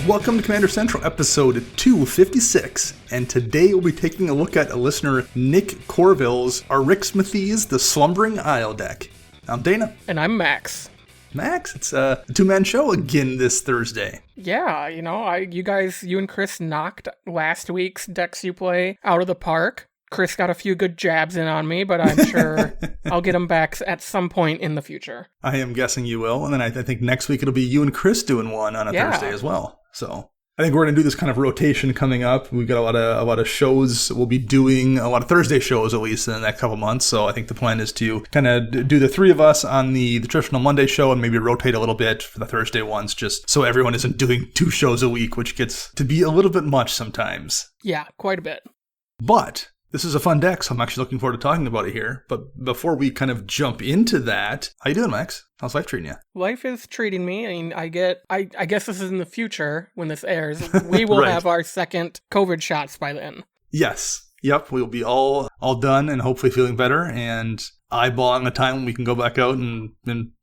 Welcome to Commander Central, episode 256, and today we'll be taking a look at listener Nick Corville's Arixmethes, the Slumbering Isle deck. I'm Dana. And I'm Max. Max, it's a two-man show again this Thursday. Yeah, you and Chris knocked last week's Decks You Play out of the park. Chris got a few good jabs in on me, but I'm sure I'll get them back at some point in the future. I am guessing you will, and then I think next week it'll be you and Chris doing one on a Thursday as well. So I think we're going to do this kind of rotation coming up. We've got a lot of shows we'll be doing, a lot of Thursday shows at least in the next couple months. So I think the plan is to kind of do the three of us on the traditional Monday show and maybe rotate a little bit for the Thursday ones, just so everyone isn't doing two shows a week, which gets to be a little bit much sometimes. Yeah, quite a bit. But this is a fun deck, so I'm actually looking forward to talking about it here. But before we kind of jump into that, how you doing, Max? How's life treating you? Life is treating me. I mean, I guess this is in the future when this airs. We will Right. have our second COVID shots by then. Yes. Yep, we'll be all done and hopefully feeling better and eyeballing a time when we can go back out and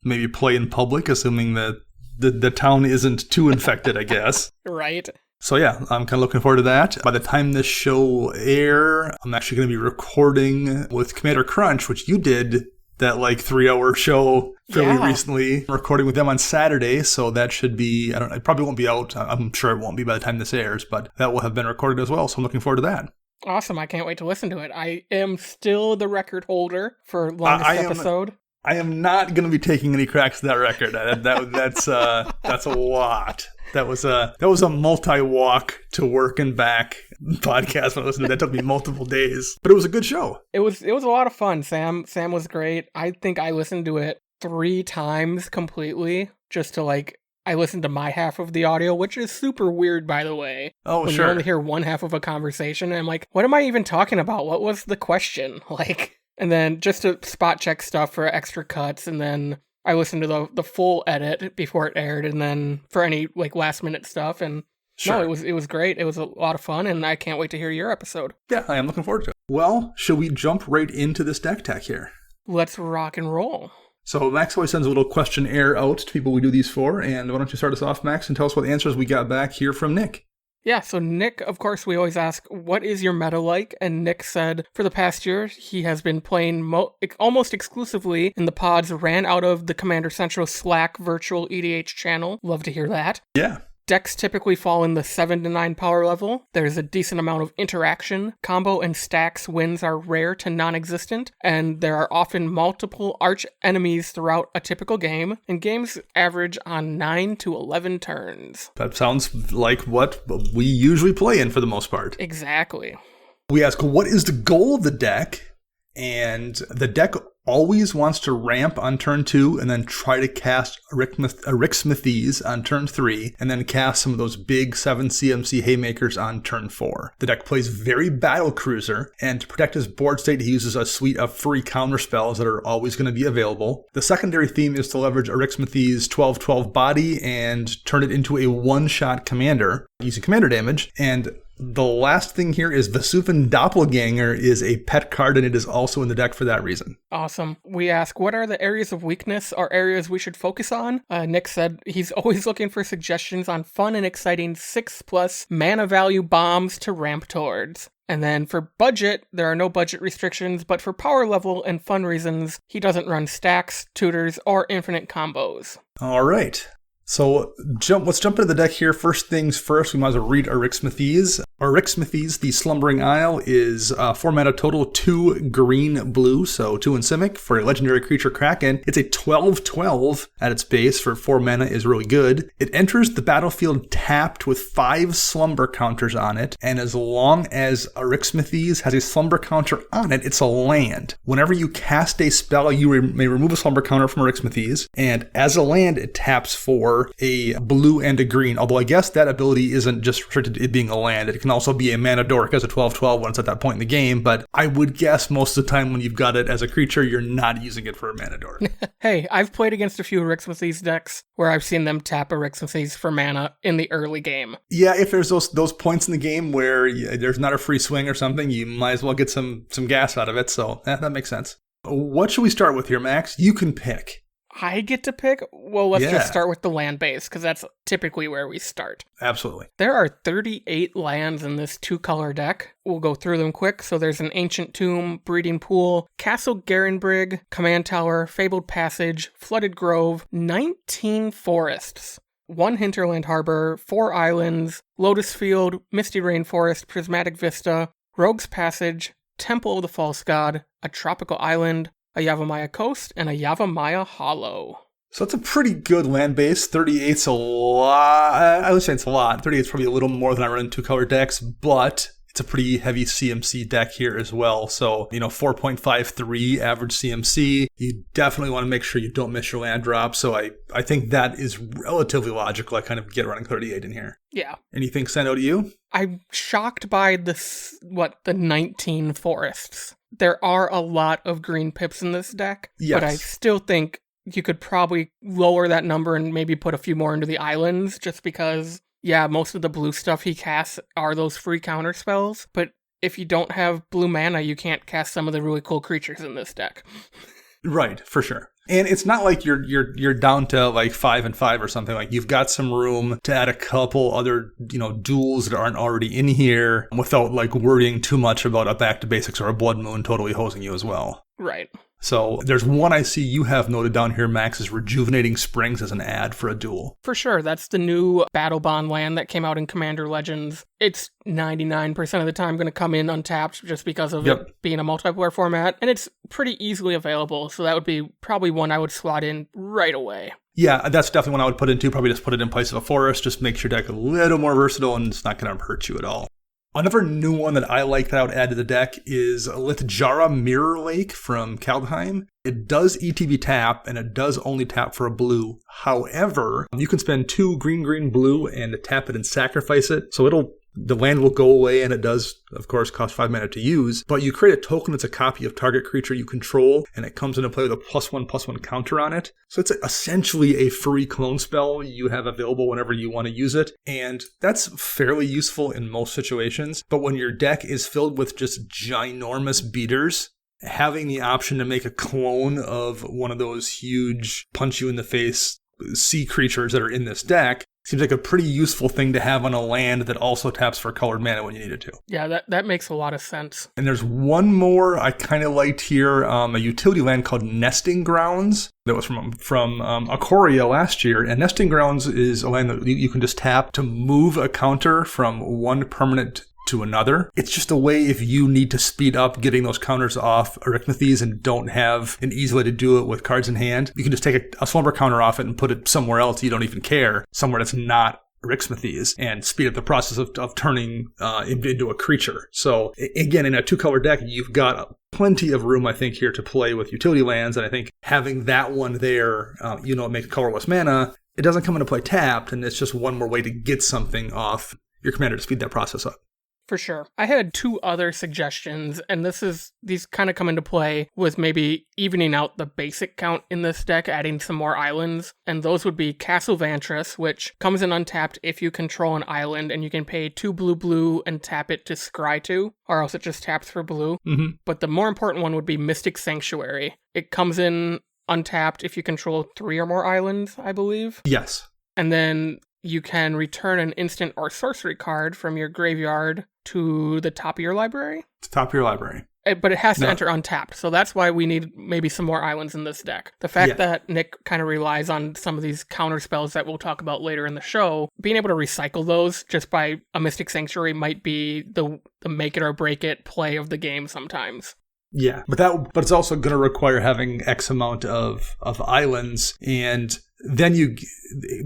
maybe play in public, assuming that the town isn't too infected, I guess. Right. So yeah, I'm kind of looking forward to that. By the time this show air, I'm actually going to be recording with Commander Crunch, which you did that 3-hour show fairly recently, recording with them on Saturday. So that should be, it probably won't be out. I'm sure it won't be by the time this airs, but that will have been recorded as well. So I'm looking forward to that. Awesome. I can't wait to listen to it. I am still the record holder for longest episode. I am not going to be taking any cracks at that record. That's a lot. That was a multi-walk to work and back podcast when I listened to that. Took me multiple days, but it was a good show. It was a lot of fun. Sam was great. I think I listened to it 3 times completely just to I listened to my half of the audio, which is super weird, by the way. Oh, when sure. You only hear one half of a conversation, and I'm like, what am I even talking about? What was the question? And then just to spot check stuff for extra cuts, and then I listened to the full edit before it aired, and then for any last minute stuff. And sure. No, it was great. It was a lot of fun, and I can't wait to hear your episode. Yeah, I am looking forward to it. Well, should we jump right into this deck tech here? Let's rock and roll. So Max always sends a little questionnaire out to people we do these for, and why don't you start us off, Max, and tell us what answers we got back here from Nick. Yeah, so Nick, of course, we always ask, what is your meta like? And Nick said, for the past year, he has been playing almost exclusively in the pods ran out of the Commander Central Slack virtual EDH channel. Love to hear that. Yeah. Decks typically fall in the 7 to 9 power level. There's a decent amount of interaction. Combo and stacks wins are rare to non-existent, and there are often multiple arch enemies throughout a typical game, and games average on 9 to 11 turns. That sounds like what we usually play in for the most part. Exactly. We ask, what is the goal of the deck? And the deck always wants to ramp on turn 2 and then try to cast Arixmethes on turn 3 and then cast some of those big 7 CMC haymakers on turn 4. The deck plays very battle cruiser, and to protect his board state, he uses a suite of free counter spells that are always going to be available. The secondary theme is to leverage Arixmethes' 12/12 body and turn it into a one-shot commander using commander damage. And the last thing here is Vesuvian Doppelganger is a pet card, and it is also in the deck for that reason. Awesome. We ask, what are the areas of weakness or areas we should focus on? Nick said he's always looking for suggestions on fun and exciting 6+ mana value bombs to ramp towards. And then for budget, there are no budget restrictions, but for power level and fun reasons, he doesn't run stacks, tutors, or infinite combos. All right. So let's jump into the deck here. First things first, we might as well read Arixmethes. Arixmethes, the Slumbering Isle, is 4 mana total, 2 green-blue, so 2 in Simic for a legendary creature Kraken. It's a 12/12 at its base for 4 mana is really good. It enters the battlefield tapped with 5 slumber counters on it, and as long as Arixmethes has a slumber counter on it, it's a land. Whenever you cast a spell, you may remove a slumber counter from Arixmethes, and as a land, it taps for a blue and a green, although I guess that ability isn't just restricted to it being a land. It can also be a mana dork as a 12/12 when it's at that point in the game, but I would guess most of the time when you've got it as a creature, you're not using it for a mana dork. Hey, I've played against a few Arixmethes decks where I've seen them tap Arixmethes for mana in the early game. Yeah, if there's those points in the game where there's not a free swing or something, you might as well get some gas out of it, so that makes sense. What should we start with here, Max? You can pick. I get to pick? Well, let's Yeah. just start with the land base, because that's typically where we start. Absolutely. There are 38 lands in this 2-color deck. We'll go through them quick. So there's an Ancient Tomb, Breeding Pool, Castle Garenbrig, Command Tower, Fabled Passage, Flooded Grove, 19 forests, 1 Hinterland Harbor, 4 islands, Lotus Field, Misty Rainforest, Prismatic Vista, Rogue's Passage, Temple of the False God, a Tropical Island, a Yavimaya Coast, and a Yavimaya Hollow. So it's a pretty good land base. 38's a lot. I would say it's a lot. 38's probably a little more than I run in 2-color decks, but it's a pretty heavy CMC deck here as well. So, 4.53 average CMC. You definitely want to make sure you don't miss your land drop. So I think that is relatively logical. I kind of get running 38 in here. Yeah. Anything stand out to you? I'm shocked by the 19 forests. There are a lot of green pips in this deck, Yes. but I still think you could probably lower that number and maybe put a few more into the islands, just because, yeah, most of the blue stuff he casts are those free counter spells, but if you don't have blue mana, you can't cast some of the really cool creatures in this deck. Right, for sure. And it's not like you're down to like 5 and 5 or something. Like, you've got some room to add a couple other, duels that aren't already in here without like worrying too much about a Back to Basics or a Blood Moon totally hosing you as well. Right. So there's one I see you have noted down here, Max, is Rejuvenating Springs as an ad for a duel. For sure, that's the new Battle Bond land that came out in Commander Legends. It's 99% of the time going to come in untapped just because of it being a multiplayer format, and it's pretty easily available, so that would be probably one I would slot in right away. Yeah, that's definitely one I would put in too. Probably just put it in place of a forest, just makes your deck a little more versatile, and it's not going to hurt you at all. Another new one that I like that I would add to the deck is Lithjara Mirror Lake from Kaldheim. It does ETB tap, and it does only tap for a blue. However, you can spend 2 green, blue, and tap it and sacrifice it. So the land will go away, and it does, of course, cost 5 mana to use. But you create a token that's a copy of target creature you control, and it comes into play with a +1/+1 counter on it. So it's essentially a free clone spell you have available whenever you want to use it. And that's fairly useful in most situations. But when your deck is filled with just ginormous beaters, having the option to make a clone of one of those huge punch-you-in-the-face sea creatures that are in this deck seems like a pretty useful thing to have on a land that also taps for colored mana when you need it to. Yeah, that makes a lot of sense. And there's one more I kind of liked here, a utility land called Nesting Grounds that was from Ikoria last year. And Nesting Grounds is a land that you can just tap to move a counter from one permanent to another. It's just a way if you need to speed up getting those counters off Arixmethes and don't have an easy way to do it with cards in hand. You can just take a slumber counter off it and put it somewhere else you don't even care, somewhere that's not Arixmethes, and speed up the process of turning into a creature. So again, in a 2-color deck, you've got plenty of room, I think, here to play with utility lands, and I think having that one there, it makes colorless mana. It doesn't come into play tapped, and it's just one more way to get something off your commander to speed that process up. For sure. I had 2 other suggestions, and these kind of come into play with maybe evening out the basic count in this deck, adding some more islands, and those would be Castle Vantress, which comes in untapped if you control an island, and you can pay 2 blue and tap it to scry 2, or else it just taps for blue. Mm-hmm. But the more important one would be Mystic Sanctuary. It comes in untapped if you control 3 or more islands, I believe. Yes. And then you can return an instant or sorcery card from your graveyard to the top of your library. It's top of your library. But it has to enter untapped, so that's why we need maybe some more islands in this deck. The fact that Nick kind of relies on some of these counter spells that we'll talk about later in the show, being able to recycle those just by a Mystic Sanctuary might be the make it or break it play of the game sometimes. Yeah, but it's also going to require having X amount of islands, and then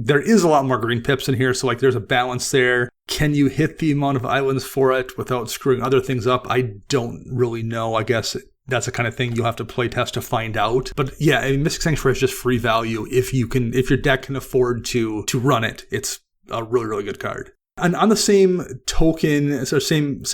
there is a lot more green pips in here, so like there's a balance there. Can you hit the amount of islands for it without screwing other things up? I don't really know. I guess that's the kind of thing you'll have to play test to find out. But yeah, I mean, Mystic Sanctuary is just free value if your deck can afford to run it. It's a really, really good card. And on the same token, so same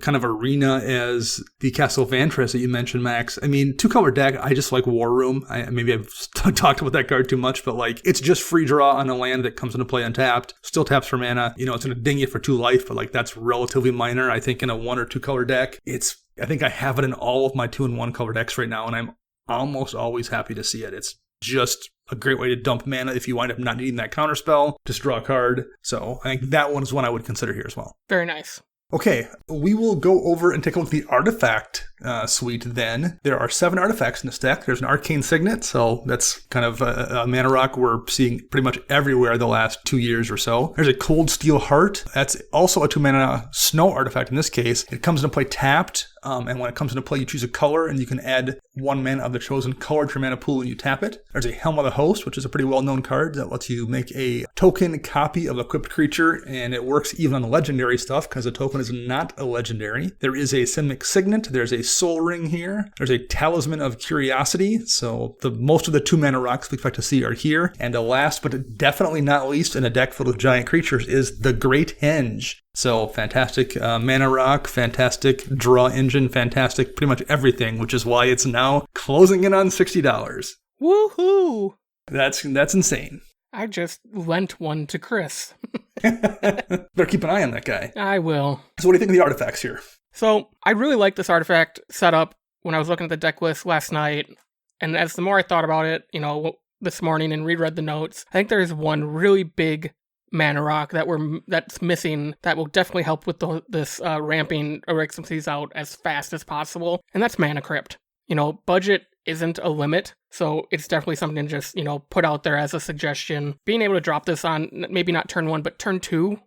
kind of arena as the Castle Vantress that you mentioned, Max. I mean, 2-color deck, I just like War Room. Maybe I've talked about that card too much, but like it's just free draw on a land that comes into play untapped, still taps for mana. It's going to ding you for 2 life, but like that's relatively minor. I think in a 1 or 2-color deck, I think I have it in all of my 2 and 1 color decks right now, and I'm almost always happy to see it. It's just a great way to dump mana if you wind up not needing that counterspell. Just draw a card. So I think that one is one I would consider here as well. Very nice. Okay, we will go over and take a look at the artifact suite then. There are 7 artifacts in this deck. There's an Arcane Signet, so that's kind of a mana rock we're seeing pretty much everywhere the last 2 years or so. There's a Cold Steel Heart. That's also a 2-mana snow artifact in this case. It comes into play tapped, and when it comes into play, you choose a color, and you can add 1 mana of the chosen color to your mana pool and you tap it. There's a Helm of the Host, which is a pretty well-known card that lets you make a token copy of the equipped creature, and it works even on the legendary stuff because the token is not a legendary. There is a Simic Signet. There's a Soul Ring here. There's a Talisman of Curiosity. So most of the 2-mana rocks we expect to see are here. And last but definitely not least in a deck filled with giant creatures is the Great Henge. So fantastic mana rock, fantastic draw engine, fantastic pretty much everything, which is why it's now closing in on $60. Woohoo! That's insane. I just lent one to Chris. Better keep an eye on that guy. I will. So what do you think of the artifacts here? So I really like this artifact setup when I was looking at the deck list last night. And as the more I thought about it, this morning and reread the notes, I think there's one really big mana rock that's missing that will definitely help with this ramping Arixmethes out as fast as possible. And that's Mana Crypt. Budget isn't a limit, so it's definitely something to just, put out there as a suggestion. Being able to drop this on, maybe not turn 1, but turn 2,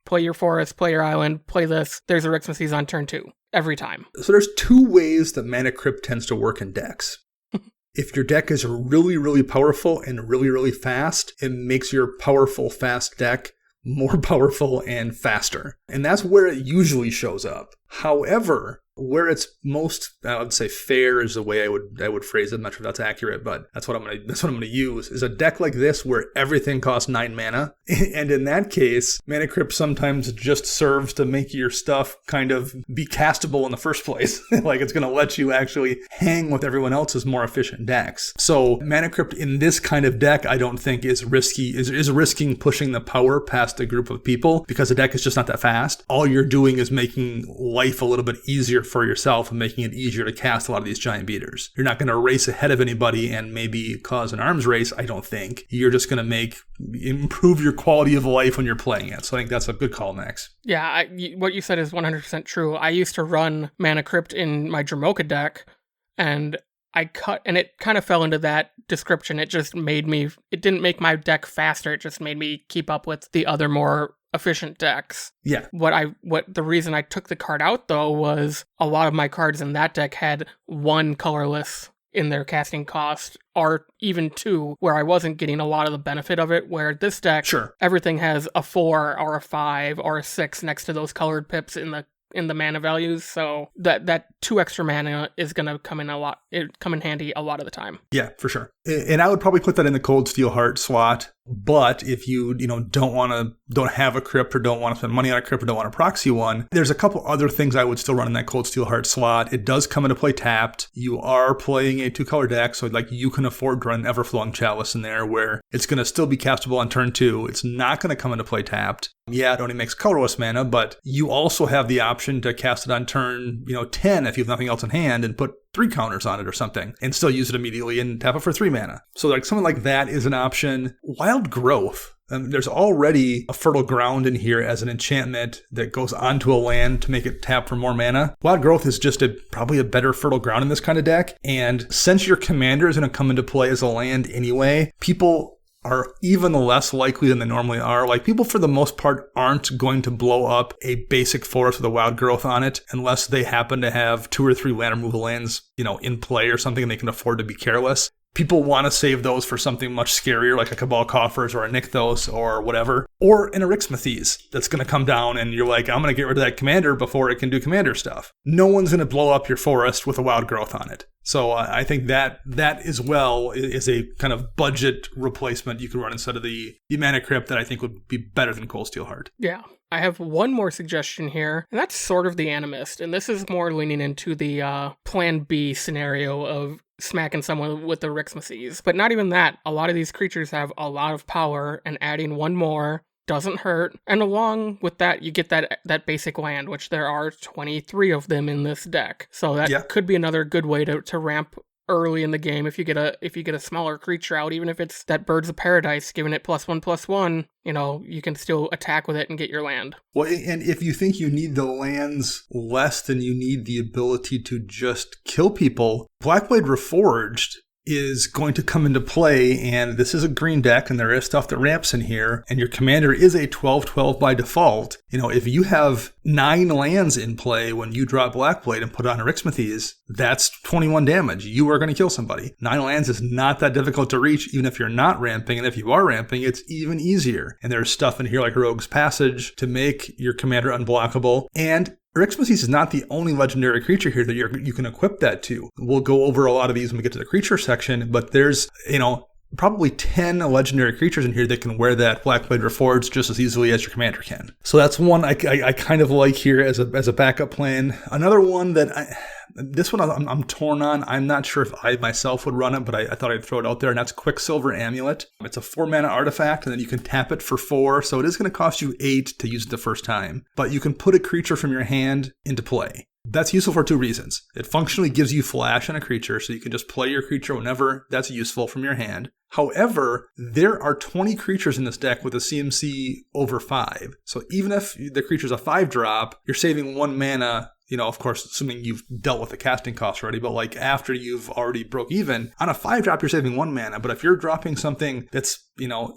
play your forest, play your island, play this. There's Arixmethes on turn 2, every time. So there's 2 ways that Mana Crypt tends to work in decks. If your deck is really, really powerful and really, really fast, it makes your powerful, fast deck more powerful and faster. And that's where it usually shows up. However, where it's most, I would say fair is the way I would phrase it. I'm not sure if that's accurate, but that's what I'm gonna use, is a deck like this where everything costs 9 mana. And in that case, Mana Crypt sometimes just serves to make your stuff kind of be castable in the first place. Like it's gonna let you actually hang with everyone else's more efficient decks. So Mana Crypt in this kind of deck, I don't think is risking pushing the power past a group of people because the deck is just not that fast. All you're doing is making life a little bit easier for yourself and making it easier to cast a lot of these giant beaters. You're not going to race ahead of anybody and maybe cause an arms race, I don't think. You're just going to improve your quality of life when you're playing it. So I think that's a good call, Max. Yeah, what you said is 100% true. I used to run Mana Crypt in my Dramoka deck, and it kind of fell into that description. It didn't make my deck faster. It just made me keep up with the other more efficient decks. Yeah. The reason I took the card out though was a lot of my cards in that deck had 1 colorless in their casting cost, or even 2, where I wasn't getting a lot of the benefit of it, where this deck, sure, everything has a 4 or a 5 or a 6 next to those colored pips in the mana values, so that 2 extra mana is going to come in handy a lot of the time. Yeah, for sure. And I would probably put that in the Cold Steel Heart slot. But if you don't have a crypt or don't want to spend money on a crypt or don't want to proxy one, there's a couple other things I would still run in that Cold Steel Heart slot. It does come into play tapped. You are playing a 2-color deck, so you can afford to run Everflowing Chalice in there where it's going to still be castable on turn 2. It's not going to come into play tapped. Yeah, it only makes colorless mana, but you also have the option to cast it on turn 10 if you have nothing else in hand and put 3 counters on it or something and still use it immediately and tap it for 3 mana. So something like that is an option. Wild Growth. There's already a Fertile Ground in here as an enchantment that goes onto a land to make it tap for more mana. Wild Growth is just probably a better Fertile Ground in this kind of deck. And since your commander is going to come into play as a land anyway, people are even less likely than they normally are. People for the most part aren't going to blow up a basic forest with a Wild Growth on it unless they happen to have 2 or 3 land removal lands, in play or something and they can afford to be careless. People want to save those for something much scarier like a Cabal Coffers or a Nykthos or whatever. Or an Arixmethes that's going to come down and you're like, I'm going to get rid of that commander before it can do commander stuff. No one's going to blow up your forest with a Wild Growth on it. So I think that as well is a kind of budget replacement you can run instead of the Mana Crypt that I think would be better than Cold Steel Heart. Yeah. I have one more suggestion here, and that's Sword of the Animist. And this is more leaning into the Plan B scenario of smacking someone with the Arixmethes. But not even that. A lot of these creatures have a lot of power, and adding 1 more doesn't hurt. And along with that, you get that basic land, which there are 23 of them in this deck. So that could be another good way to ramp early in the game if you get a smaller creature out, even if it's that Birds of Paradise, giving it +1/+1, you can still attack with it and get your land. Well, and if you think you need the lands less than you need the ability to just kill people, Blackblade Reforged is going to come into play, and this is a green deck, and there is stuff that ramps in here, and your commander is a 12/12 by default. If you have 9 lands in play when you draw Blackblade and put on Arixmethes, that's 21 damage. You are going to kill somebody. 9 lands is not that difficult to reach, even if you're not ramping, and if you are ramping, it's even easier. And there's stuff in here like Rogue's Passage to make your commander unblockable, and Arixmethes is not the only legendary creature here that you can equip that to. We'll go over a lot of these when we get to the creature section, but there's, probably 10 legendary creatures in here that can wear that Blackblade Reforged just as easily as your commander can. So that's one I kind of like here as a backup plan. Another one that I'm torn on. I'm not sure if I myself would run it, but I thought I'd throw it out there, and that's Quicksilver Amulet. It's a 4-mana artifact, and then you can tap it for 4, so it is going to cost you 8 to use it the first time. But you can put a creature from your hand into play. That's useful for 2 reasons. It functionally gives you flash on a creature, so you can just play your creature whenever that's useful from your hand. However, there are 20 creatures in this deck with a CMC over 5. So even if the creature's a 5-drop, you're saving 1 mana, of course, assuming you've dealt with the casting cost already, but like after you've already broke even, on a 5-drop, you're saving 1 mana. But if you're dropping something that's,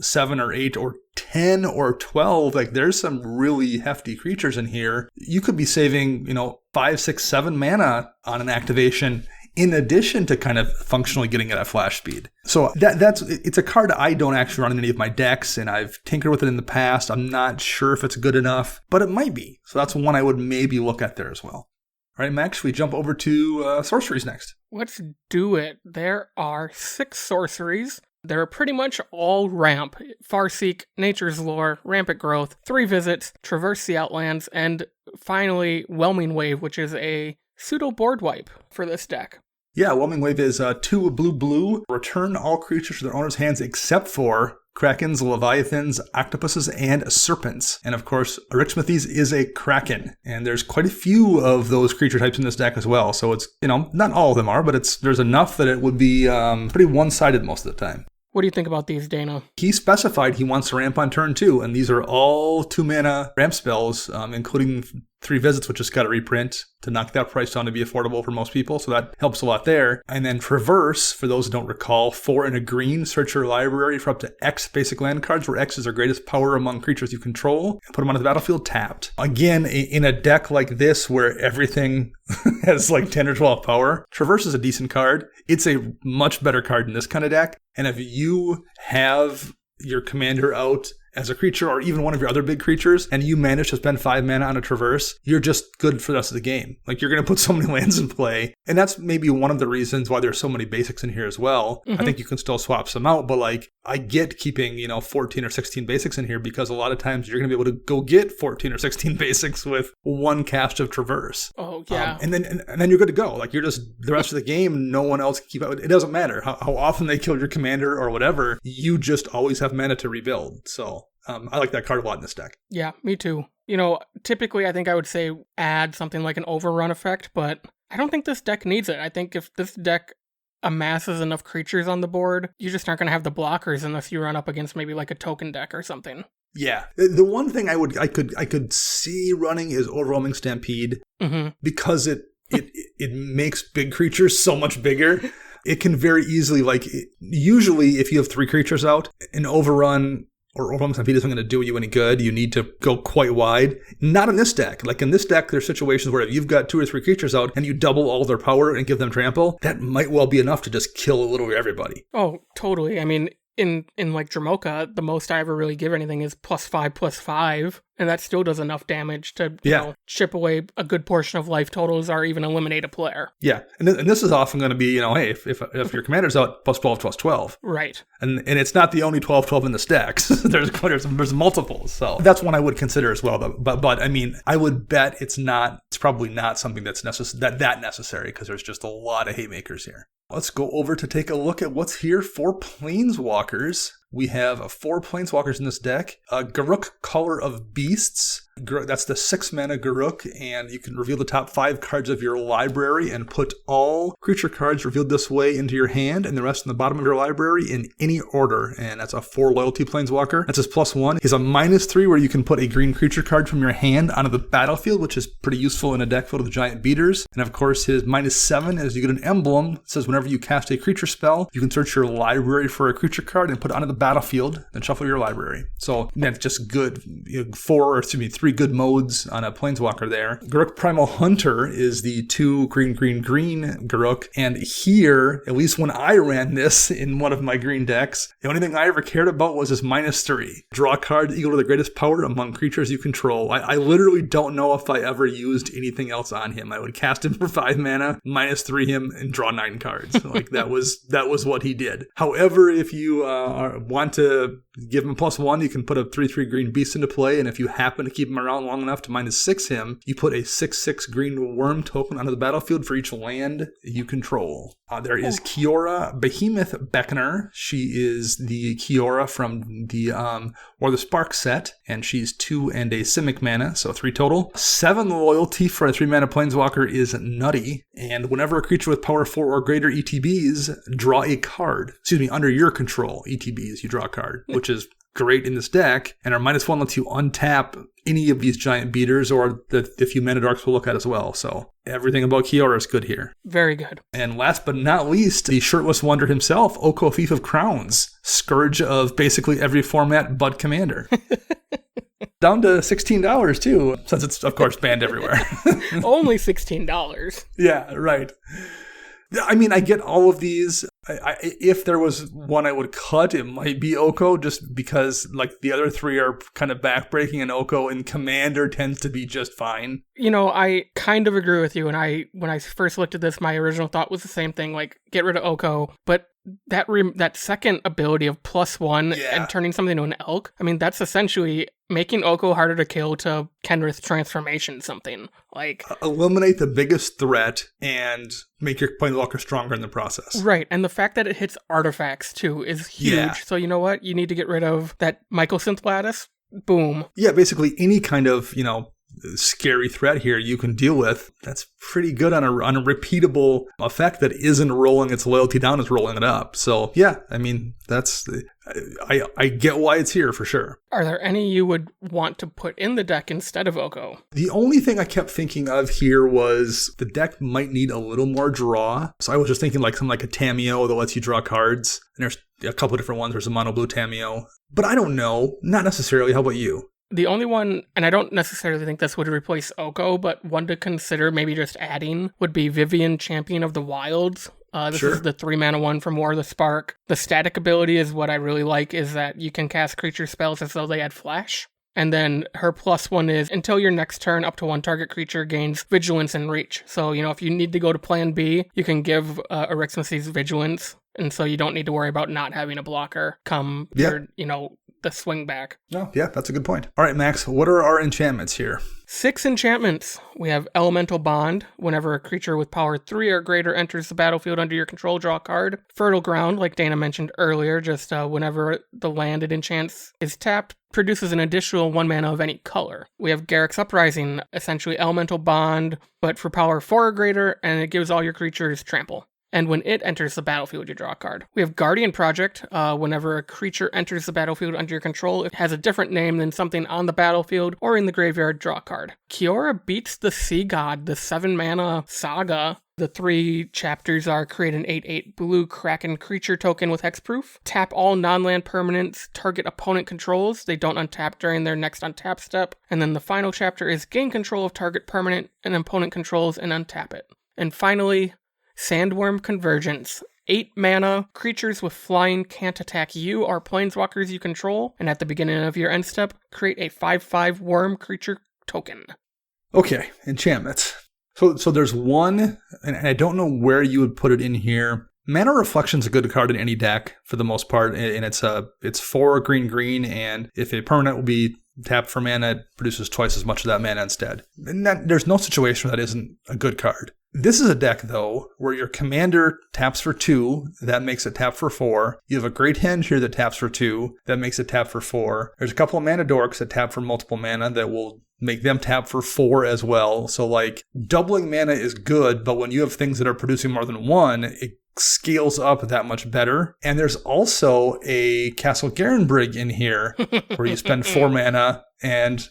7 or 8 or 10 or 12, like there's some really hefty creatures in here. You could be saving, 5, 6, 7 mana on an activation, in addition to kind of functionally getting it at flash speed. So it's a card I don't actually run in any of my decks, and I've tinkered with it in the past. I'm not sure if it's good enough, but it might be. So that's one I would maybe look at there as well. All right, Max, we jump over to sorceries next. Let's do it. There are 6 sorceries. They're pretty much all ramp. Farseek, Nature's Lore, Rampant Growth, 3 Visits, Traverse the Outlands, and finally Whelming Wave, which is a pseudo board wipe for this deck. Yeah, Whelming Wave is 2 blue. Return all creatures to their owner's hands except for Krakens, Leviathans, Octopuses, and Serpents. And of course, Arixmethes is a Kraken. And there's quite a few of those creature types in this deck as well. So it's, not all of them are, but there's enough that it would be pretty one-sided most of the time. What do you think about these, Dana? He specified he wants to ramp on turn 2, and these are all 2-mana ramp spells, including 3 Visits, which just got a reprint to knock that price down to be affordable for most people, so that helps a lot there. And then Traverse, for those who don't recall, 4 and a green, search your library for up to X basic land cards, where X is their greatest power among creatures you control, and put them onto the battlefield tapped. Again, in a deck like this, where everything has like 10 or 12 power, Traverse is a decent card. It's a much better card in this kind of deck, and if you have your commander out as a creature, or even one of your other big creatures, and you manage to spend 5 mana on a Traverse, you're just good for the rest of the game. Like, you're going to put so many lands in play. And that's maybe one of the reasons why there's so many basics in here as well. Mm-hmm. I think you can still swap some out, but like, I get keeping, 14 or 16 basics in here, because a lot of times you're going to be able to go get 14 or 16 basics with 1 cast of Traverse. Oh, yeah. And then you're good to go. Like, you're just, the rest of the game, no one else can keep up. It doesn't matter how often they kill your commander or whatever. You just always have mana to rebuild. So I like that card a lot in this deck. Yeah, me too. Typically I think I would say add something like an overrun effect, but I don't think this deck needs it. I think if this deck amasses enough creatures on the board, you just aren't going to have the blockers unless you run up against maybe like a token deck or something. Yeah. The one thing I could see running is Overwhelming Stampede, mm-hmm. because it makes big creatures so much bigger. It can very easily, usually if you have 3 creatures out, an overrun or Overwhelming Stampede isn't going to do you any good. You need to go quite wide. Not in this deck. Like, in this deck, there's situations where if you've got 2 or 3 creatures out and you double all their power and give them trample, that might well be enough to just kill a little bit everybody. Oh, totally. I mean, in like Dromoka, the most I ever really give anything is +5/+5, and that still does enough damage to chip away a good portion of life totals or even eliminate a player. Yeah, and this is often going to be, hey, if your commander's out, +12/+12. Right. And it's not the only 12/12 in the stacks. there's multiples. So that's one I would consider as well. But I mean, I would bet it's probably not something that's that necessary, because there's just a lot of haymakers here. Let's go over to take a look at what's here for Planeswalkers. We have 4 Planeswalkers in this deck. Garruk, Caller of Beasts. That's the 6-mana Garruk, and you can reveal the top 5 cards of your library and put all creature cards revealed this way into your hand and the rest in the bottom of your library in any order. And that's a 4 loyalty Planeswalker. That's his +1. He's a -3 where you can put a green creature card from your hand onto the battlefield, which is pretty useful in a deck filled with giant beaters. And of course, his -7 is you get an emblem. It says whenever you cast a creature spell, you can search your library for a creature card and put it onto the battlefield and shuffle your library. So that's just good. 3 good modes on a Planeswalker there. Garruk Primal Hunter is the 2 green Garruk. And here, at least when I ran this in one of my green decks, the only thing I ever cared about was his -3. Draw a card equal to the greatest power among creatures you control. I literally don't know if I ever used anything else on him. I would cast him for 5 mana, -3 him, and draw 9 cards. Like that was what he did. However, if you want to give him +1, you can put a 3/3 green beast into play, and if you happen to keep him around long enough to -6 him, you put a 6/6 green worm token onto the battlefield for each land you control. There is Kiora Behemoth Beckener. She is the Kiora from the Or the Spark set, and she's 2 and a Simic mana, so 3 total. 7 loyalty for a 3-mana Planeswalker is nutty, and whenever a creature with power 4 or greater ETBs, draw a card. Under your control ETBs, you draw a card, which is great in this deck, and our -1 lets you untap any of these giant beaters or the few mana darks we'll look at as well. So everything about Kiora is good here. Very good. And last but not least, the shirtless wonder himself, Oko Thief of Crowns, scourge of basically every format but Commander. Down to $16 too, since it's of course banned everywhere. Only $16. Yeah, right. I mean, I get all of these. If there was one I would cut, it might be Oko, just because like the other 3 are kind of backbreaking, and Oko in Commander tends to be just fine. I kind of agree with you. And when I first looked at this, my original thought was the same thing, like get rid of Oko. But that second ability of +1 and turning something into an elk, I mean, that's essentially making Oko harder to kill to Kenrith transformation something. Like eliminate the biggest threat and make your Planeswalker stronger in the process. Right, and the fact that it hits artifacts too is huge. Yeah. So you know what? You need to get rid of that Mycosynth Lattice. Boom. Yeah, basically any kind of, scary threat here you can deal with. That's pretty good on a repeatable effect that isn't rolling its loyalty down, it's rolling it up. So yeah, I mean, I get why it's here for sure. Are there any you would want to put in the deck instead of Oko? The only thing I kept thinking of here was the deck might need a little more draw. So I was just thinking like something like a Tamiyo that lets you draw cards. And there's a couple of different ones. There's a mono blue Tamiyo. But I don't know. Not necessarily. How about you? The only one, and I don't necessarily think this would replace Oko, but one to consider maybe just adding would be Vivian, Champion of the Wilds. This is the 3-mana one from War of the Spark. The static ability is what I really like, is that you can cast creature spells as though they had flash. And then her +1 is, until your next turn, up to 1 target creature gains Vigilance and Reach. So, if you need to go to Plan B, you can give Arixmethes Vigilance, and so you don't need to worry about not having a blocker come your, the swing back. Oh, yeah, that's a good point. All right, Max, what are our enchantments here? 6 enchantments. We have Elemental Bond. Whenever a creature with power 3 or greater enters the battlefield under your control, draw a card. Fertile Ground, like Dana mentioned earlier, just whenever the land it enchants is tapped, produces an additional 1 mana of any color. We have Garruk's Uprising, essentially Elemental Bond, but for power 4 or greater, and it gives all your creatures trample. And when it enters the battlefield, you draw a card. We have Guardian Project. Whenever a creature enters the battlefield under your control, it has a different name than something on the battlefield or in the graveyard, draw a card. Kiora Beats the Sea God, the 7-mana saga. The 3 chapters are create an 8/8 blue Kraken creature token with hexproof. Tap all non-land permanents target opponent controls. They don't untap during their next untap step. And then the final chapter is gain control of target permanent and opponent controls and untap it. And finally, Sandworm Convergence. 8 mana, creatures with flying can't attack you or planeswalkers you control, and at the beginning of your end step, create a 5/5 worm creature token. Okay, enchantments. So there's one, and I don't know where you would put it in here. Mana Reflection's a good card in any deck for the most part, and it's 4 green, and if a permanent will be tapped for mana, it produces twice as much of that mana instead. And there's no situation where that isn't a good card. This is a deck, though, where your commander taps for 2, that makes it tap for 4. You have a Great Henge here that taps for 2, that makes it tap for 4. There's a couple of mana dorks that tap for multiple mana that will make them tap for 4 as well. So like doubling mana is good, but when you have things that are producing more than 1, it scales up that much better. And there's also a Castle Garenbrig in here where you spend 4 mana and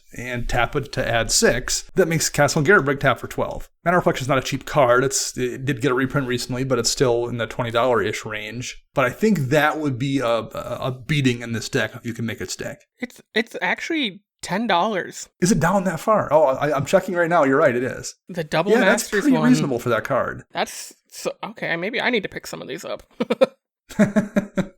tap it to add 6. That makes Castle Garenbrig tap for 12. Mana Reflection is not a cheap card. It did get a reprint recently, but it's still in the $20-ish range. But I think that would be a beating in this deck if you can make it stick. It's actually $10. Is it down that far? Oh, I'm checking right now. You're right, it is. The double Masters Masters that's pretty one, reasonable for that card. That's so okay. Maybe I need to pick some of these up.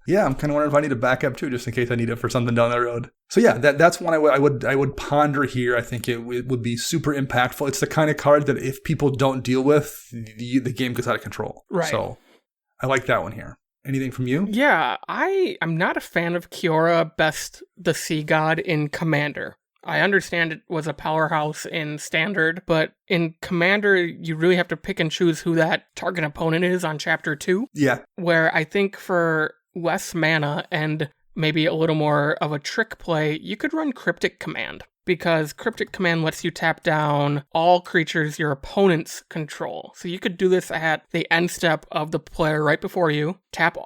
Yeah, I'm kind of wondering if I need a backup too, just in case I need it for something down the road. So yeah, that's one I would ponder here. I think it would be super impactful. It's the kind of card that if people don't deal with, the game gets out of control. Right. So I like that one here. Anything from you? Yeah, I'm not a fan of Kiora, best the Sea God in Commander. I understand it was a powerhouse in Standard, but in Commander, you really have to pick and choose who that target opponent is on Chapter 2. Yeah. Where I think for less mana and maybe a little more of a trick play, you could run Cryptic Command. Because Cryptic Command lets you tap down all creatures your opponents control. So you could do this at the end step of the player right before you. Tap,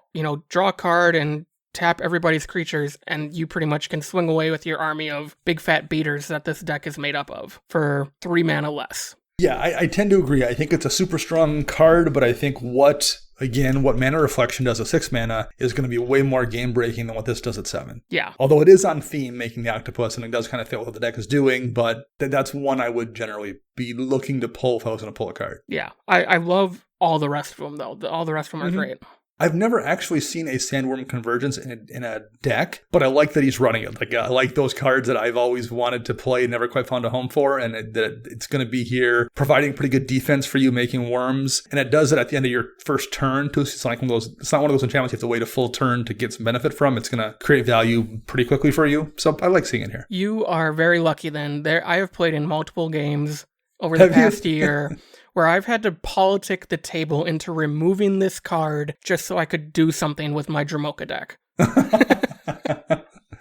draw a card and tap everybody's creatures, and you pretty much can swing away with your army of big fat beaters that this deck is made up of for 3 mana less. Yeah, I tend to agree. I think it's a super strong card, but I think what Mana Reflection does at 6 mana is going to be way more game-breaking than what this does at 7. Yeah. Although it is on theme, making the octopus, and it does kind of fit what the deck is doing, but that's one I would generally be looking to pull if I was going to pull a card. Yeah. I love all the rest of them, though. All the rest of them are great. I've never actually seen a Sandworm Convergence in a deck, but I like that he's running it. Like I like those cards that I've always wanted to play, never quite found a home for, and it's going to be here, providing pretty good defense for you, making worms, and it does it at the end of your first turn too. So it's like it's not one of those enchantments you have to wait a full turn to get some benefit from. It's going to create value pretty quickly for you. So I like seeing it here. You are very lucky then. I have played in multiple games over the past year where I've had to politic the table into removing this card just so I could do something with my Dramoka deck.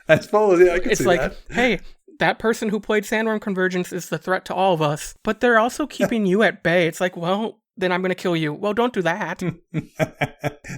I suppose, yeah, I can see that. It's like, hey, that person who played Sandworm Convergence is the threat to all of us, but they're also keeping you at bay. It's like, well, then I'm going to kill you. Well, don't do that.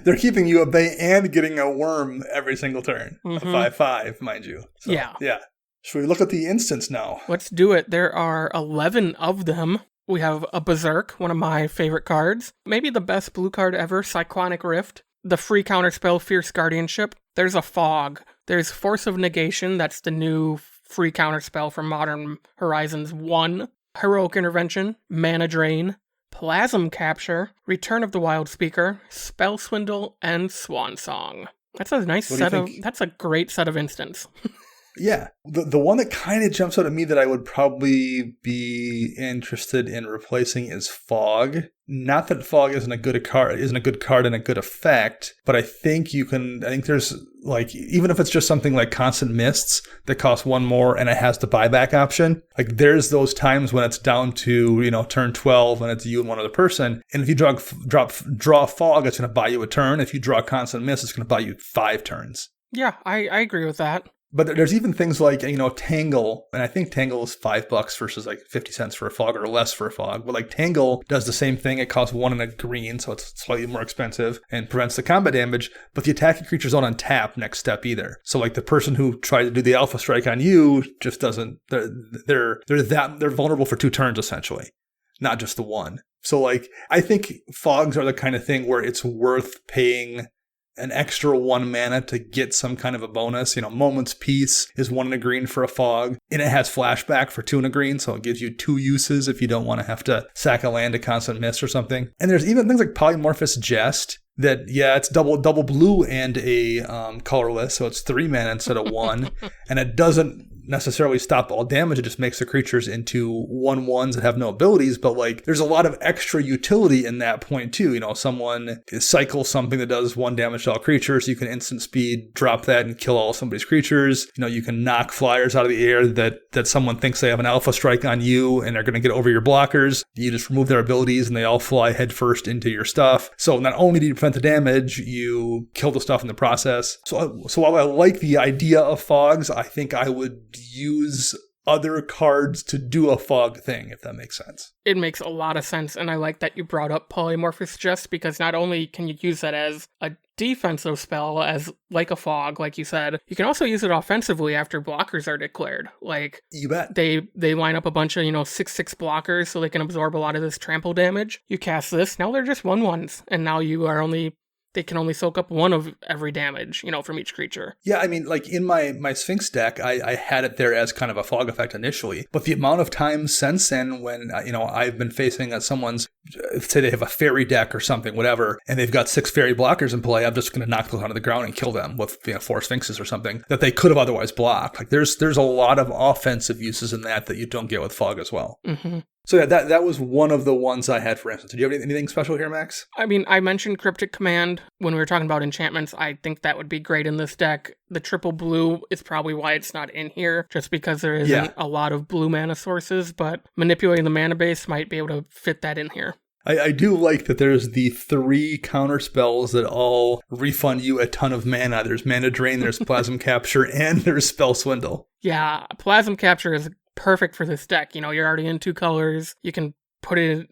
They're keeping you at bay and getting a worm every single turn. A 5/5, mind you. So, yeah. Should we look at the instants now? Let's do it. There are 11 of them. We have a Berserk, one of my favorite cards. Maybe the best blue card ever, Cyclonic Rift. The free counterspell, Fierce Guardianship. There's a Fog. There's Force of Negation. That's the new free counterspell from Modern Horizons 1. Heroic Intervention. Mana Drain. Plasm Capture. Return of the Wild Speaker. Spell Swindle. And Swan Song. That's a nice that's a great set of instants. Yeah. The one that kind of jumps out at me that I would probably be interested in replacing is Fog. Not that Fog isn't a good card and a good effect, but I think there's like, even if it's just something like Constant Mists that costs 1 more and it has the buyback option, like there's those times when it's down to, turn 12 and it's you and one other person. And if you draw Fog, it's going to buy you a turn. If you draw Constant Mist, it's going to buy you 5 turns. Yeah, I agree with that. But there's even things like, Tangle, and I think Tangle is $5 versus like 50 cents for a Fog or less for a Fog. But like Tangle does the same thing. It costs 1 and a green, so it's slightly more expensive and prevents the combat damage. But the attacking creatures don't untap next step either. So like the person who tried to do the Alpha Strike on you just doesn't. They're vulnerable for 2 turns essentially, not just the 1. So like I think Fogs are the kind of thing where it's worth paying an extra 1 mana to get some kind of a bonus. Moment's Peace is 1 and a green for a Fog, and it has Flashback for 2 and a green, so it gives you 2 uses if you don't want to have to sack a land to Constant Mist or something. And there's even things like Polymorphous Jest that, it's double blue and a colorless, so it's 3 mana instead of 1, and it doesn't necessarily stop all damage. It just makes the creatures into 1/1s that have no abilities, but like there's a lot of extra utility in that point too. Someone cycles something that does 1 damage to all creatures. You can instant speed drop that and kill all somebody's creatures. You can knock flyers out of the air that someone thinks they have an Alpha Strike on you and they're going to get over your blockers. You just remove their abilities and they all fly headfirst into your stuff. So not only do you prevent the damage, you kill the stuff in the process. So while I like the idea of Fogs, I think I would use other cards to do a fog thing, if that makes sense. It makes a lot of sense, and I like that you brought up Polymorphous Jest, because not only can you use that as a defensive spell, as like a fog, like you said, you can also use it offensively after blockers are declared. Like, you bet. They line up a bunch of, 6/6 blockers so they can absorb a lot of this trample damage. You cast this, now they're just 1/1s, and now they can only soak up one of every damage, from each creature. Yeah, I mean, like in my Sphinx deck, I had it there as kind of a fog effect initially. But the amount of time since then when, I've been facing someone's, say they have a fairy deck or something, whatever, and they've got 6 fairy blockers in play, I'm just going to knock those onto the ground and kill them with 4 Sphinxes or something that they could have otherwise blocked. Like there's a lot of offensive uses in that you don't get with fog as well. Mm-hmm. So yeah, that was one of the ones I had, for instance. Do you have anything special here, Max? I mean, I mentioned Cryptic Command when we were talking about enchantments. I think that would be great in this deck. The triple blue is probably why it's not in here, just because there isn't a lot of blue mana sources, but manipulating the mana base might be able to fit that in here. I do like that there's the 3 counter spells that all refund you a ton of mana. There's Mana Drain, there's Plasm Capture, and there's Spell Swindle. Yeah, Plasm Capture is perfect for this deck. You're already in 2 colors. You can put it,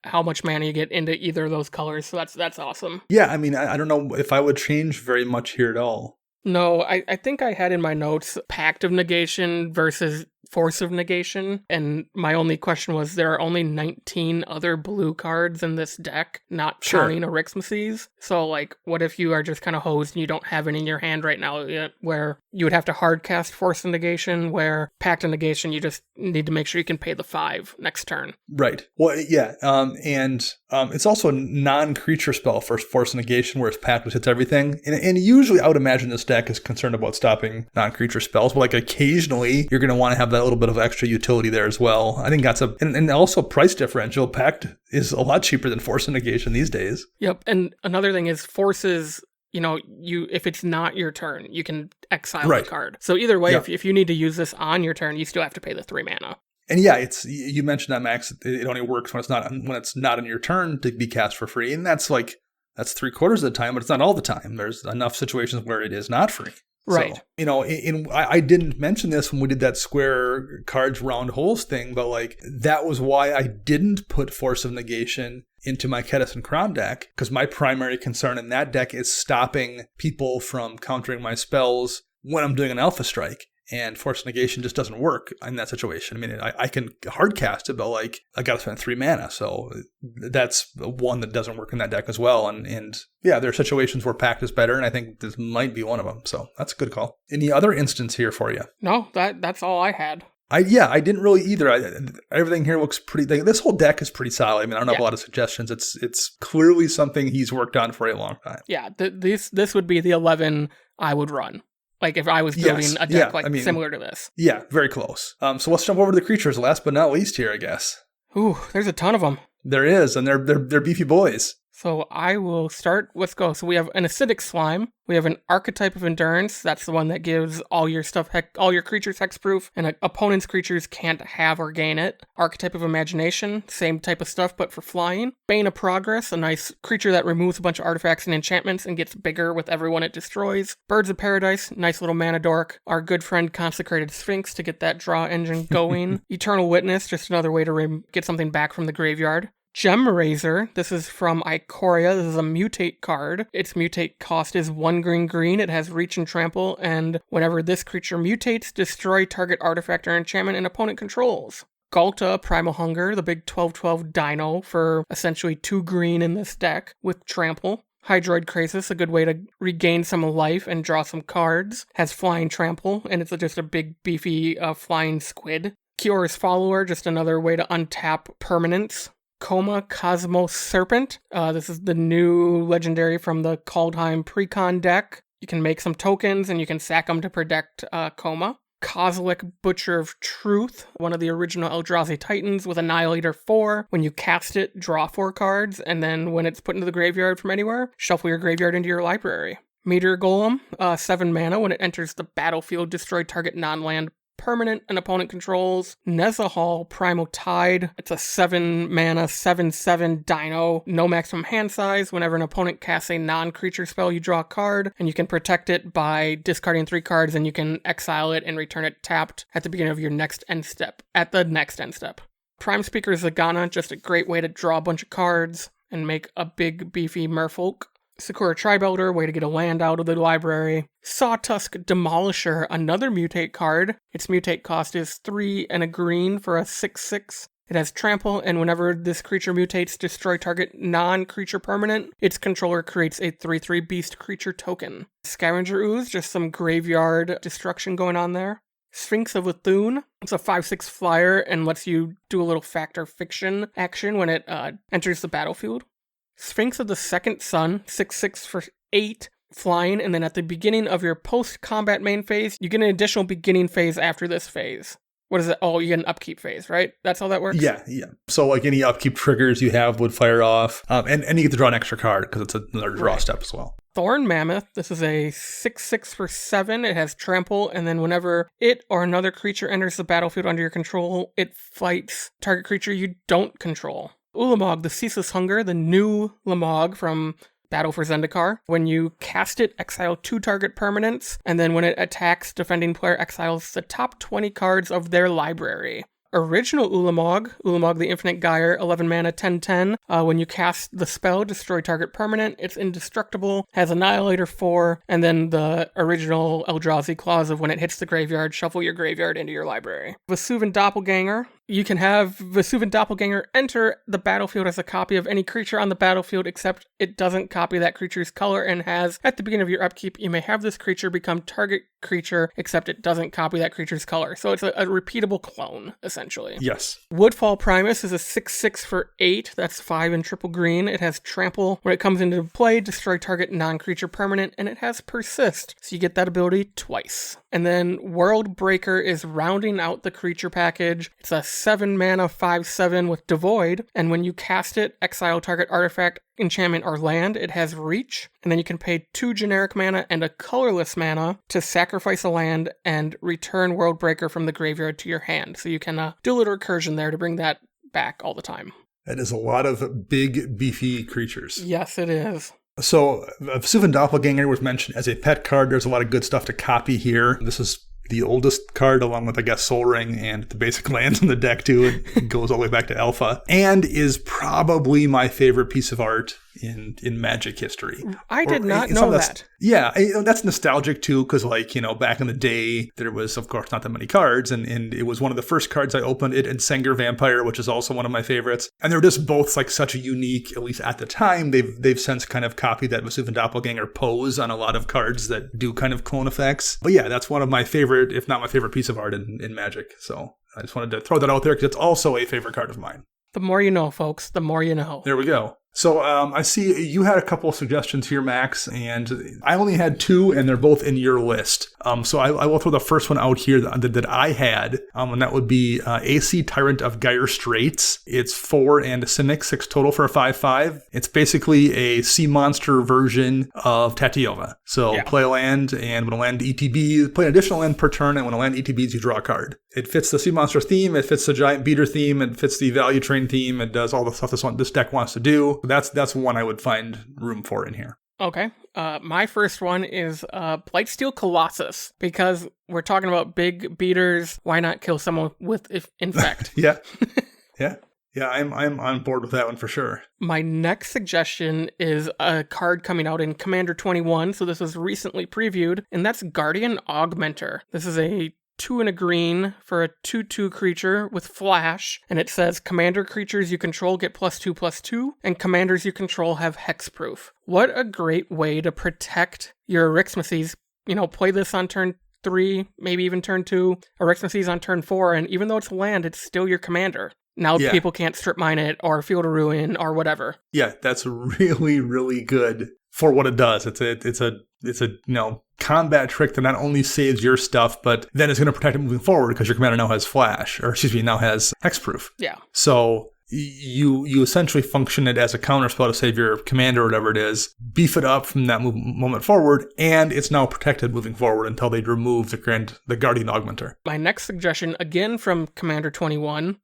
how much mana you get into either of those colors. So that's awesome. Yeah, I mean, I don't know if I would change very much here at all. No, I think I had in my notes Pact of Negation versus Force of Negation, and my only question was there are only 19 other blue cards in this deck, not counting Arixmethes. So, what if you are just kind of hosed and you don't have any in your hand right now yet, where you would have to hard cast Force of Negation, where Pact of Negation, you just need to make sure you can pay the 5 next turn. Right. Well, yeah, and it's also a non-creature spell for Force of Negation, whereas Pact hits everything. And usually I would imagine this deck is concerned about stopping non-creature spells, but occasionally you're going to want to have that little bit of extra utility there as well. I think that's and also price differential. Pact is a lot cheaper than Force of Negation these days. Yep, and another thing is forces, if it's not your turn, you can exile the card. So either way, if you need to use this on your turn, you still have to pay the 3 mana. And yeah, you mentioned that, Max, it only works when it's not in your turn to be cast for free, and that's 3/4 of the time, but it's not all the time. There's enough situations where it is not free. Right. So, I didn't mention this when we did that square cards round holes thing, but that was why I didn't put Force of Negation into my Kedis and Crom deck, because my primary concern in that deck is stopping people from countering my spells when I'm doing an Alpha Strike. And Force of Negation just doesn't work in that situation. I mean, I can hard cast it, but I got to spend 3 mana. So that's one that doesn't work in that deck as well. And yeah, there are situations where Pact is better, and I think this might be one of them. So that's a good call. Any other instance here for you? No, that's all I had. I didn't really either. Everything here looks pretty. This whole deck is pretty solid. I mean, I don't have a lot of suggestions. It's clearly something he's worked on for a long time. Yeah, this would be the 11 I would run. If I was building a deck similar to this. Yeah, very close. So let's jump over to the creatures, last but not least here, I guess. Ooh, there's a ton of them. There is, and they're beefy boys. So I will start. Let's go. So we have an Acidic Slime. We have an Archetype of Endurance. That's the one that gives all your creatures hexproof, and opponent's creatures can't have or gain it. Archetype of Imagination, same type of stuff, but for flying. Bane of Progress, a nice creature that removes a bunch of artifacts and enchantments and gets bigger with every one it destroys. Birds of Paradise, nice little mana dork. Our good friend Consecrated Sphinx to get that draw engine going. Eternal Witness, just another way to get something back from the graveyard. Gem Razor, this is from Ikoria. This is a mutate card. Its mutate cost is 1 green. It has reach and trample, and whenever this creature mutates, destroy target artifact or enchantment an opponent controls. Galta, Primal Hunger, the big 12/12 dino for essentially 2 green in this deck with trample. Hydroid Krasis, a good way to regain some life and draw some cards. Has flying trample, and it's just a big beefy flying squid. Kiora's Follower, just another way to untap permanents. Coma Cosmos Serpent. This is the new legendary from the Kaldheim Precon deck. You can make some tokens and you can sack them to protect Coma. Kozilek Butcher of Truth, one of the original Eldrazi Titans with Annihilator 4. When you cast it, draw 4 cards, and then when it's put into the graveyard from anywhere, shuffle your graveyard into your library. Meteor Golem, 7 mana. When it enters the battlefield, destroy target non-land permanent an opponent controls. Nezahal Primal Tide. It's a 7-mana, 7/7 dino. No maximum hand size. Whenever an opponent casts a non-creature spell, you draw a card, and you can protect it by discarding 3 cards, and you can exile it and return it tapped at the beginning of your next end step. Prime Speaker Zagana, just a great way to draw a bunch of cards and make a big, beefy merfolk. Sakura Tribe Elder, way to get a land out of the library. Sawtusk Demolisher, another mutate card. Its mutate cost is 3 and a green for a 6/6. It has trample, and whenever this creature mutates, destroy target non-creature permanent. Its controller creates a 3/3 beast creature token. Scavenger Ooze, just some graveyard destruction going on there. Sphinx of Lethune, it's a 5/6 flyer and lets you do a little fact or fiction action when it enters the battlefield. Sphinx of the Second Sun, 6/6 for 8, flying, and then at the beginning of your post-combat main phase, you get an additional beginning phase after this phase. What is it? Oh, you get an upkeep phase, right? That's how that works? Yeah. So like any upkeep triggers you have would fire off, and you get to draw an extra card because it's another draw step as well. Thorn Mammoth, this is a 6/6 for 7, it has trample, and then whenever it or another creature enters the battlefield under your control, it fights target creature you don't control. Ulamog, the Ceaseless Hunger, the new Lamog from Battle for Zendikar. When you cast it, exile 2 target permanents, and then when it attacks, defending player exiles the top 20 cards of their library. Original Ulamog the Infinite Gyre, 11 mana, 10/10. When you cast the spell, destroy target permanent. It's indestructible, has Annihilator 4, and then the original Eldrazi clause of when it hits the graveyard, shuffle your graveyard into your library. Vesuvan Doppelganger. You can have Vesuvan Doppelganger enter the battlefield as a copy of any creature on the battlefield, except it doesn't copy that creature's color and has, at the beginning of your upkeep, you may have this creature become target creature, except it doesn't copy that creature's color. So it's a repeatable clone, essentially. Yes. Woodfall Primus is a 6/6 for 8. That's 5 and triple green. It has trample. When it comes into play, destroy target non-creature permanent, and it has persist. So you get that ability twice. And then World Breaker is rounding out the creature package. It's a 7 mana 5/7 with Devoid, and when you cast it, exile target artifact, enchantment, or land. It has reach, and then you can pay 2 generic mana and a colorless mana to sacrifice a land and return World Breaker from the graveyard to your hand. So you can do a little recursion there to bring that back all the time. That is a lot of big, beefy creatures. Yes, it is. So, Vesuvan Doppelganger was mentioned as a pet card. There's a lot of good stuff to copy here. This is the oldest card, along with, I guess, Sol Ring and the basic lands in the deck, too. It goes all the way back to Alpha. And is probably my favorite piece of art in Magic history. I did not know that. Yeah, that's nostalgic, too, because, back in the day, there was, of course, not that many cards, and it was one of the first cards I opened, it and Sengir Vampire, which is also one of my favorites. And they're just both, such a unique, at least at the time, they've since kind of copied that Vesuvan Doppelganger pose on a lot of cards that do kind of clone effects. But yeah, that's one of my favorite, if not my favorite piece of art in Magic. So I just wanted to throw that out there, because it's also a favorite card of mine. The more you know, folks, the more you know. There we go. So I see you had a couple of suggestions here, Max, and I only had 2, and they're both in your list. So I will throw the first one out here that I had, and that would be AC Tyrant of Gyre Straits. It's 4 and a Simic, 6 total for a 5/5. It's basically a sea monster version of Tatiova. So play a land, and when a land ETB, play an additional land per turn, and when a land ETBs, you draw a card. It fits the sea monster theme, it fits the giant beater theme, it fits the value train theme, it does all the stuff this deck wants to do. That's one I would find room for in here. Okay. My first one is Blightsteel Colossus, because we're talking about big beaters. Why not kill someone with Infect? Yeah. Yeah, I'm on board with that one for sure. My next suggestion is a card coming out in Commander 21, so this was recently previewed, and that's Guardian Augmenter. This is a 2 and a green for a 2/2 creature with flash, and it says commander creatures you control get +2/+2, and commanders you control have hexproof. What a great way to protect your Arixmethes. Play this on turn 3, maybe even turn 2, Arixmethes on turn 4, and even though it's land, it's still your commander. Now people can't strip mine it or Field of Ruin or whatever. Yeah, that's really, really good for what it does. It's a combat trick that not only saves your stuff, but then it's going to protect it moving forward because your commander now has flash, or now has hexproof. Yeah. So you essentially function it as a counterspell to save your commander or whatever it is, beef it up from that moment forward, and it's now protected moving forward until they remove the Guardian Augmenter. My next suggestion, again from Commander 21,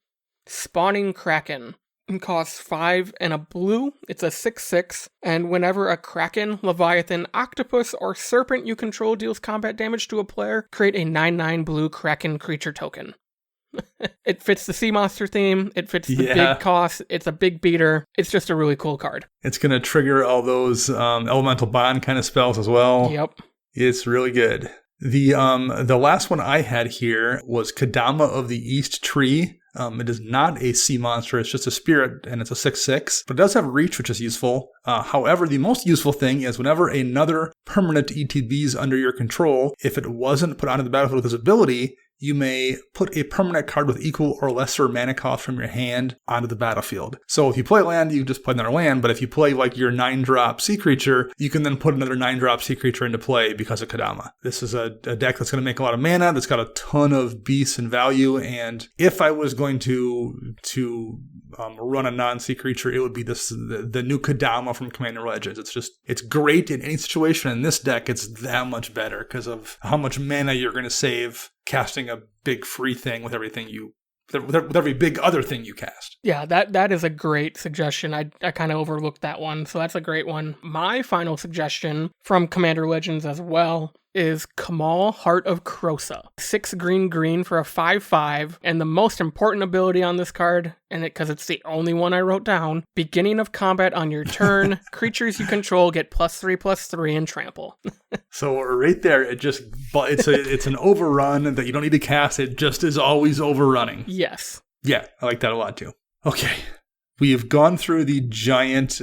Spawning Kraken. It costs 5 and a blue. It's a 6/6, and whenever a Kraken, Leviathan, Octopus, or Serpent you control deals combat damage to a player, create a 9/9 blue Kraken creature token. It fits the sea monster theme. It fits the big cost. It's a big beater. It's just a really cool card. It's going to trigger all those elemental bond kind of spells as well. Yep. It's really good. The last one I had here was Kadama of the East Tree. It is not a sea monster, it's just a spirit, and it's a 6/6, but it does have reach, which is useful. However, the most useful thing is whenever another permanent ETB is under your control, if it wasn't put onto the battlefield with this ability, you may put a permanent card with equal or lesser mana cost from your hand onto the battlefield. So if you play land, you just play another land, but if you play like your 9-drop sea creature, you can then put another 9-drop sea creature into play because of Kadama. This is a deck that's going to make a lot of mana, that's got a ton of beasts and value, and if I was going to run a non-sea creature, it would be the new Kadama from Commander Legends. It's great in any situation. In this deck, it's that much better because of how much mana you're going to save casting a big free thing with every big other thing you cast. Yeah, that is a great suggestion. I kind of overlooked that one, so that's a great one. My final suggestion from Commander Legends as well is Kamal, Heart of Krosa. 6 green for a 5/5, and the most important ability on this card, and because it's the only one I wrote down, beginning of combat on your turn, creatures you control get +3/+3 and trample. So right there, it's an overrun that you don't need to cast. It just is always overrunning. Yes. Yeah, I like that a lot too. Okay. We have gone through the giant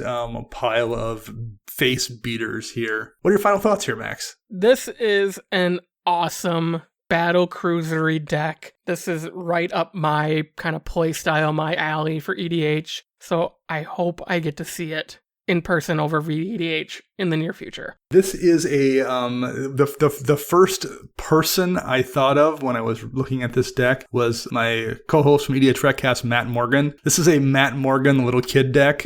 pile of face beaters here. What are your final thoughts here, Max? This is an awesome battle cruisery deck. This is right up my kind of play style, my alley for EDH. So I hope I get to see it in person over VEDH in the near future. This is the first person I thought of when I was looking at this deck was my co-host from EDH Redcast, Matt Morgan. This is a Matt Morgan little kid deck,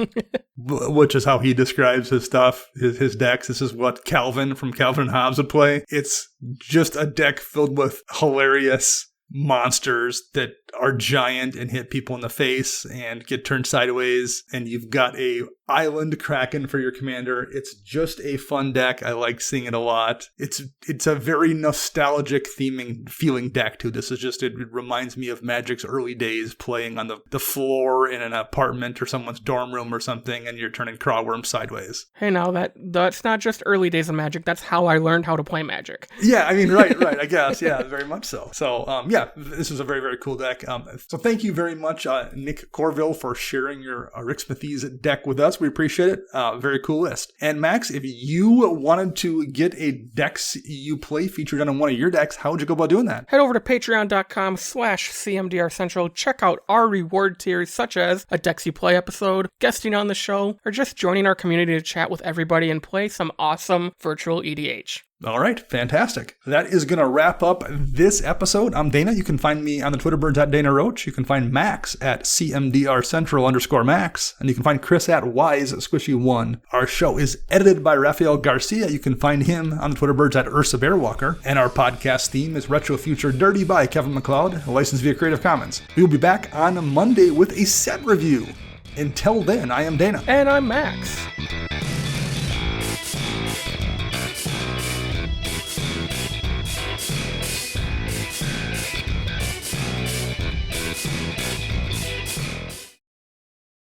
which is how he describes his stuff, his decks. This is what Calvin from Calvin and Hobbes would play. It's just a deck filled with hilarious monsters that are giant and hit people in the face and get turned sideways, and you've got a island Kraken for your commander. It's just a fun deck. I like seeing it a lot. It's a very nostalgic feeling deck too. This is just, it reminds me of Magic's early days playing on the floor in an apartment or someone's dorm room or something, and you're turning Crawworm sideways. Hey, now that's not just early days of Magic. That's how I learned how to play Magic. Yeah, I mean, right, I guess. Yeah, very much so. So, yeah, this is a very, very cool deck. So thank you very much, Nick Corville, for sharing your Arixmethes deck with us. We appreciate it. Very cool list. And Max, if you wanted to get a decks you play featured on one of your decks, how would you go about doing that? Head over to patreon.com/CMDR Central. Check out our reward tiers, such as a decks you play episode, guesting on the show, or just joining our community to chat with everybody and play some awesome virtual EDH. All right, fantastic. That is going to wrap up this episode. I'm Dana. You can find me on the Twitter birds at Dana Roach. You can find Max at CMDRCentral_Max. And you can find Chris at WiseSquishy1. Our show is edited by Rafael Garcia. You can find him on the Twitter birds at Ursa Bearwalker. And our podcast theme is Retro Future Dirty by Kevin MacLeod, licensed via Creative Commons. We will be back on Monday with a set review. Until then, I am Dana. And I'm Max.